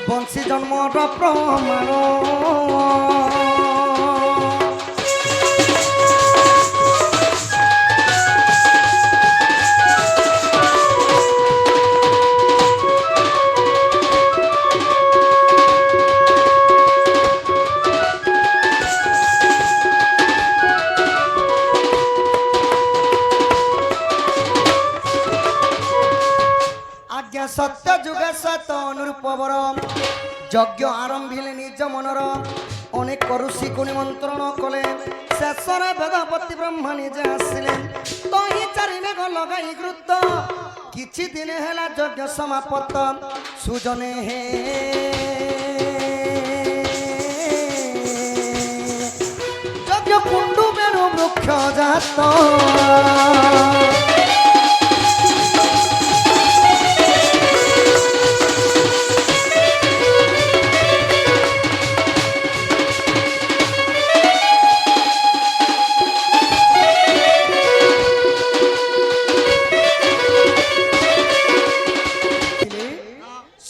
বংশী জন্মটা প্রমাণ সত্য যুগে সত অনুরূপবর যজ্ঞ আরম্ভিলে নিজ মনর অনেক ঋষি নিমন্ত্রণ কলে শেষরে বেদপতি ব্রহ্মা নিজে আসিলে তহি চারি মেঘ লগাই গুরুত্ব কিছু দিন হেলা যজ্ঞ সমাপ্ত সুজনে হে যজ্ঞ কুণ্ডু বেণু বৃক্ষ জাত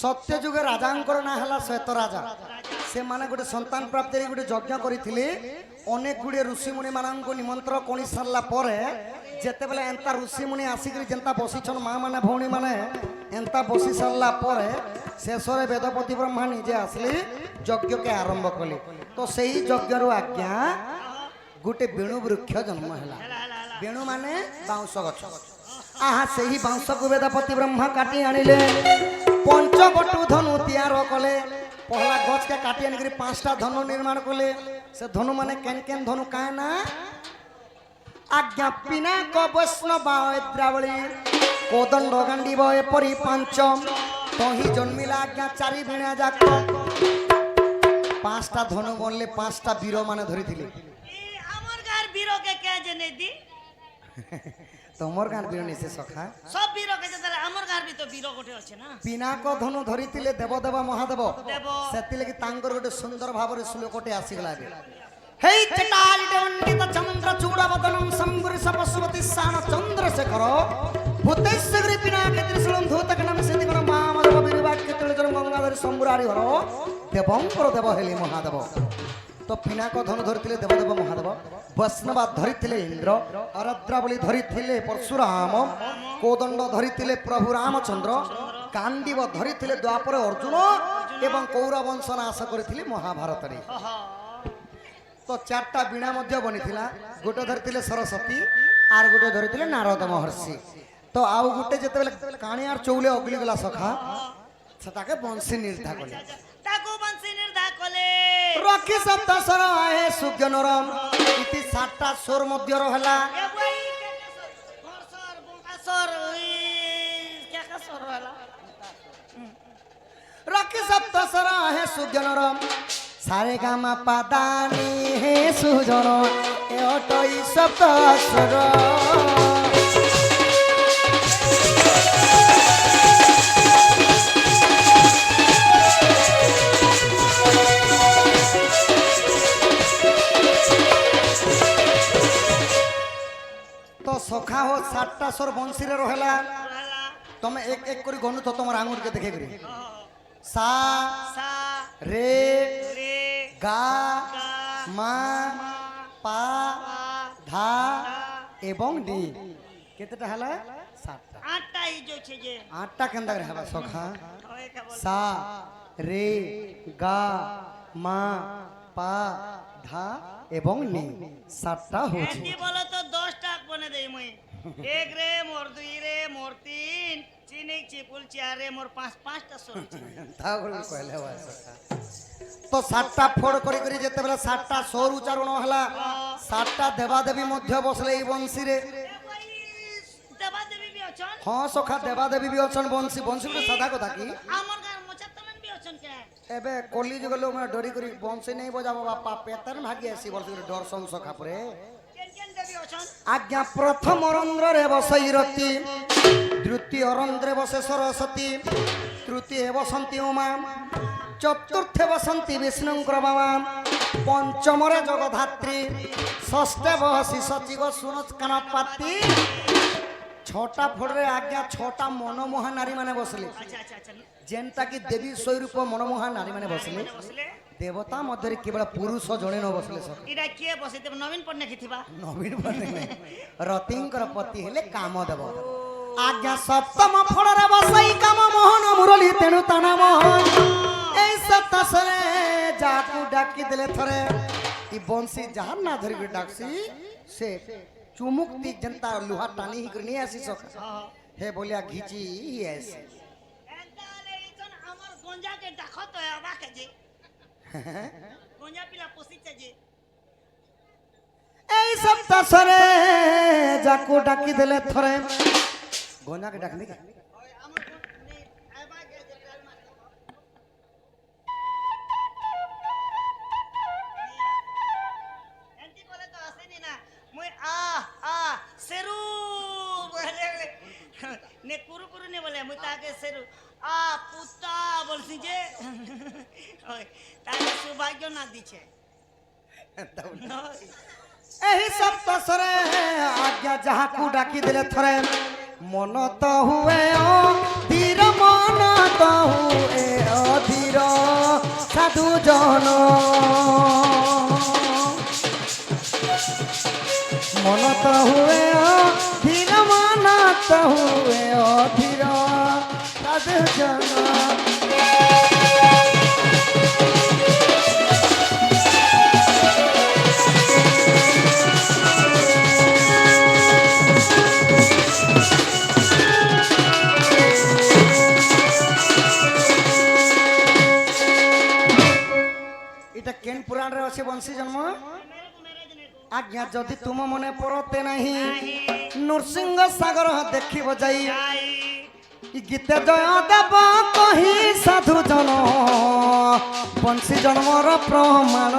सत्य जुगे राजांकर ना हला श्वेत राजा से माने गोटे संतान प्राप्ति गोटे यज्ञ करथिले अनेक गुडे ऋषि मुनि माननको निमंत्रण कोनी सरला परे जेते बेले एंता ऋषि मुनि आसिकरी जेंता बसिछन मां माने भौणी माने एंता बसि सरला परे शेषरे वेदपति ब्रह्मा निजे आसली यज्ञ के आरंभ कले तो सेही यज्ञ रो आज्ञा गोटे बेणु वृक्ष जन्म हला बेणु माने बाउंस गछ आहा सेही बाउंस को वेदपति ब्रह्मा काटी आनिले पंचबटु धनु तैयार कले पहला गछ के काटी आनिकरी पांचटा धनु निर्माण कले से धनु माने केन केन धनु काए ना आज्ञा पिनाक वैष्णव द्रावली कोदंड गांडीव एपरी पांचम तही जन्मिला आज्ञा चारि भिणा जाक पांचटा धनु बनले पांचटा वीर माने धरिथिले हमर गार वीर के के जने दी तमर गार वीर निसे सखा सब वीर के जतले हमर गार भी तो वीर गोटे अछि ना पिनाक धनु धरिथिले देवदेव महादेव देव सेति लगी तांकर गोटे सुंदर भाबरे श्लोकटे आसीगला हे चटालिटे वंदित चंद्र चूड़ावदनम संबुरि सपस्वती सान चंद्रशेखर भूतेश्वरी पिनाक त्रिशूलम धूतकनम सिद्धिगुण मामदेव वीरवाक्य तुलजन गंगाधर संबुरारी हर देवंकर देव हेली महादेव तो पिनाक धनु धरिथिले देवदेव महादेव वैष्णव धरिथिले इंद्र अरद्रावली धरिथिले परशुराम कोदंड धरिथिले प्रभु रामचंद्र कांडीव धरिथिले द्वापर अर्जुन एवं कौरव वंश नाश करथिले महाभारत रे तो चारटा बीणा मध्य बनिथिला गोटे धरिथिले सरस्वती आर गोटे धरिथिले नारद महर्षि तो आउ गोटे जेतेबेले काणियार चौले अगली गला सखा सेटाके बंशी निर्धा कले ताको बंशी निर्धा कले रखी सप्त स्वर आहे सुज्ञ नरम इति सातटा स्वर मध्य रहला ए भाई हरसर बंकासर क्या का स्वर वाला रखी सप्त स्वर आहे सुज्ञ नरम सारे गामा पादानी हे सुजन ए अटई सप्त स्वर तो सखा हो सातटा स्वर बंशी रे रहला तुम एक एक करी गनु तो तुम आंगुर के देखे करी सा सा रे रे गा मा पा धा एवं डी केतेटा हला सातटा आठटा ही जो छे जे आठटा केंदा रहबा सखा ओए का बोल सा रे गा मा पा धा एवं नी सातटा हो छे एंडी बोलो तो 10 टाक बने देई मई एक रे मोर दुई रे मोर तीन चिनिक चिपुल चार रे मोर पांचटा सोर ता बोल कहले बा सखा तो सातटा फोड़ करी करी जेते बेला सातटा स्वर उच्चारण हला सातटा देवा देवी मध्य बसले ई बंशी रे देवा देवी भी अछन हां सखा देवा देवी भी अछन बंशी बंशी को सादा कथा की हमर गार मचतलन भी अछन के एबे कोली जुग लोग में डरी करी बंशी नहीं बजाबो बापा पेतर भागी आसी बोल डर सन सखा परे केन केन देवी अछन आज्ञा प्रथम रंध्र रे बसई रति द्वितीय रंध्रे बसे सरस्वती तृतीय बसंती उमा चतुर्थे बसंती विष्णुंकर बाबा पंचम रे जगधात्री षष्ठे बहसी सचिव सुनत कानपाती ছটা ফোড়ে আজ্ঞা ছটা মনোমোহা নারী মানে বসলে আচ্ছা আচ্ছা আচ্ছা যেনটা কি দেবী স্বরূপ মনোমোহা নারী মানে বসলে বসলে দেবতা মধ্যে কেবল পুরুষ জଣେ ନ বসলে সব এরা কিଏ বসেতে নবীন পট্টনাୟକ ଥିବା নবীন বনে রতিঙ্কর পতি হেলে কাম দেব আজ্ঞা সপ্তম ফଳରେ বসাই কাম মোহন মুরলী তেণু তা নাম এই সপ্তাশরে যাকু ডাকি দেলে থরে ই বংশী যাহার না ধরি ডাকছি সে চুমুকতি জনতা লুহা টানি হি করে নিয়ে আসি সকা হে বলিয়া ঘিচি আসি এন্তালে ইজন আমার গঞ্জাকে ডাকো তো আবাকে যে গঞ্জা পিলা পসিছে যে এই সপ্তাশরে যাকু ডাকি দেলে থরে গঞ্জাকে ডাকনি ওই আমার নে আবাকে যে ট্রাই মার এন্তি বলে তো আসেনি না মই সেরু বলে নে কুরু কুরু নে বলে মই তাকে সেরু পুতা বলছি যে ওই তাকে সৌভাগ্য না দিছে এই সপ্তাশরে আজ্ঞা যাহাকু ডাকি দেলে থরে মন তো হুয়ে ধীর মন তো হুয়ে অধীর সাধু জন মন তো হুয়ে ধীর মন তো হুয়ে অধীর সাধু জন এটা কেন পুরাণে আছে বংশী জন্ম আজ্ঞা যদি তুম মনে পড়তে নাহি নৃসিংহ সাগর দেখিব যাই ই গীতে জয় দেব কহি সাধু জন বংশী জন্মর প্রমাণ